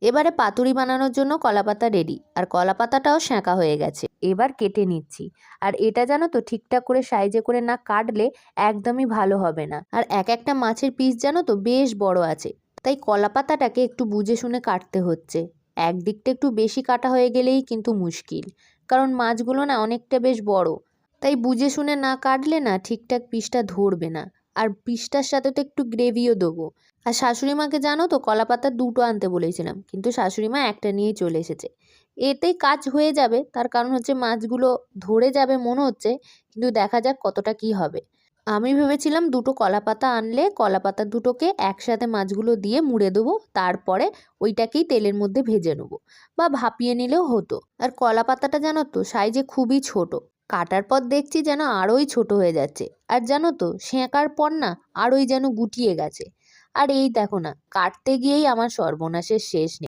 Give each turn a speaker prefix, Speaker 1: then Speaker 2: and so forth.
Speaker 1: এবারে পাতুরি বানানোর জন্য কলাপাতা রেডি, আর কলাপাতাটাও সেঁকা হয়ে গেছে। এবার কেটে নিচ্ছি। আর এটা জানো তো, ঠিকঠাক করে সাইজে করে না কাটলে একদমই ভালো হবে না। আর এক একটা মাছের পিস জানো তো বেশ বড় আছে, তাই কলাপাতাটাকে একটু বুঝে শুনে কাটতে হচ্ছে। একদিকটা একটু বেশি কাটা হয়ে গেলেই কিন্তু মুশকিল, কারণ মাছগুলো না অনেকটা বেশ বড়। তাই বুঝে শুনে না কাটলে না ঠিকঠাক পিসটা ধরবে না। আর পিসটার সাথে তো একটু গ্রেভিও দেবো। আর শাশুড়ি মাকে জানো তো, কলাপাতা দুটো আনতে বলেছিলাম, কিন্তু শাশুড়ি মা একটা নিয়েই চলে এসেছে। এতেই কাজ হয়ে যাবে, তার কারণ হচ্ছে মাছগুলো ধরে যাবে মনে হচ্ছে, কিন্তু দেখা যাক কতটা কি হবে। আমি ভেবেছিলাম দুটো কলাপাতা আনলে কলাপাতা দুটোকে একসাথে মাছগুলো দিয়ে মুড়ে দেবো, তারপরে ওইটাকেই তেলের মধ্যে ভেজে নেবো বা ভাপিয়ে নিলেও হতো। আর কলাপাতাটা জানো তো সাইজে খুবই ছোট, কাটার পর দেখছি যেন আরোই ছোট হয়ে যাচ্ছে। আর জানো তো সেঁকার পর না আরোই যেন গুটিয়ে গেছে। আর এই দেখো না, কাটতে গিয়েই আমার সর্বনাশের শেষ নেই।